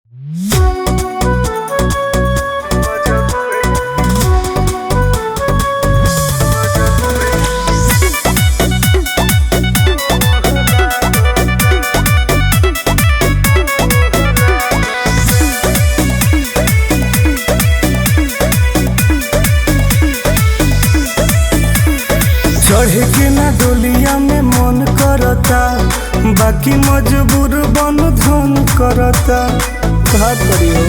चढ़े के ना डोलिया में मन करता, बाकी मजबूर बन धन करता। का करी हो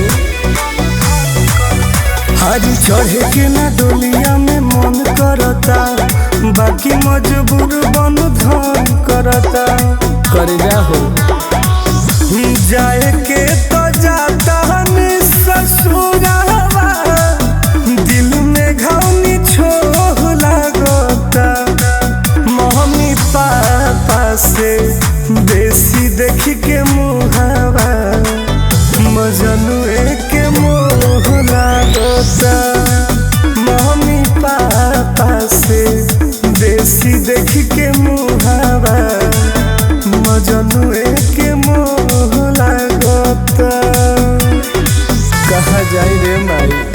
हारी चढ़े के ना डोलिया में मन करता, बाकी मजबूर बन धन करता। कर जा हो जाए के तो जाता ससुरावा, दिल में घावनी छोह लागता। मम्मी पापा से बेसी देख के मुहावा, मजनुए के मोह लागता। मम्मी पापा से बेसी देख के मुहावा, मजनुए के मोह लागता। कहाँ जाई रे माई।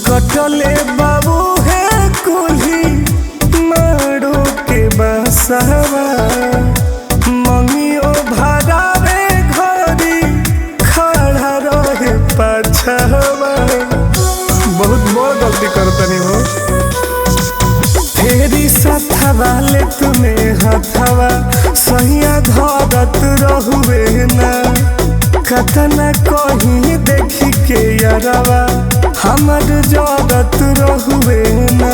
कटले बाबू है कुल्ही मारो के बसवा, मंगियो भरावे घरी खड़ा रहे पछवा। बहुत बड़ गलती करतनी हो। फेरी सथवा ले तुम्हें हथवा, सहिया धरत रहुए ना। कतना कहीं देखी के यारवा, हमर जगत रहुए ना।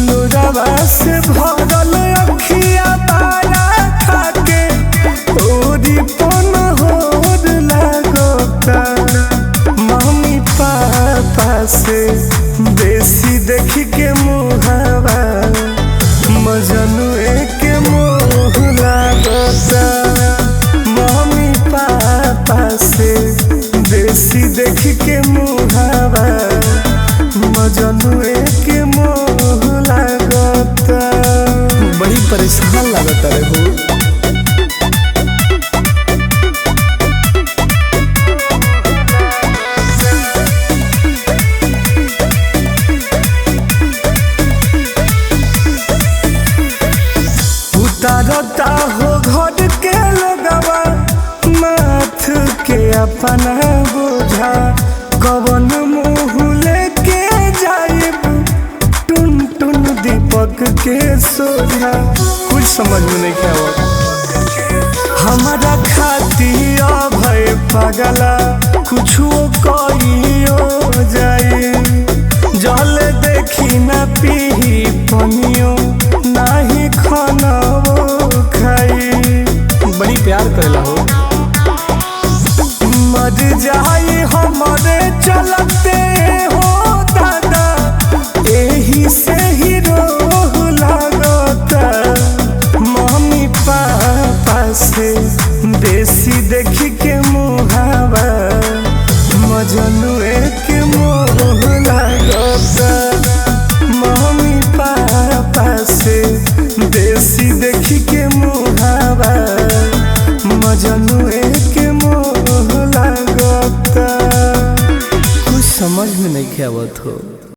लोरावा से भरल अखिया तारा खाके, ओरी पन होर लागता। मम्मी पापा से बेसी देख के मुहावा, मजनुए के मोह लागता। मम्मी पापा से बेसी देख के मुहावा, मजनुए के मोह लागता। बड़ी परेशान लागता रे हो। उतारता हो घर के लगवा, माथ के अपना बोझा। कवन मुँह लेके जाइब टुन टुन दीपक के सोझा। कुछ समझ में नहीं क्या हुआ। हमारा खातिर भय पगला, कुछो कहियो जाए। जल देखी न पीही पनियो, नाही खाना वो खाई। बड़ी प्यार करेला हो। मर जाई हमारे चलते हो दादा, एही से ही रोह लागता। मम्मी पापा से बेसी देख के मुहावा, मजनुए के मोह लागता। मम्मी पापा से बेसी देख के मुहावा, मजनुए के मोह लागता। कुछ समझ में नहीं आवत हो।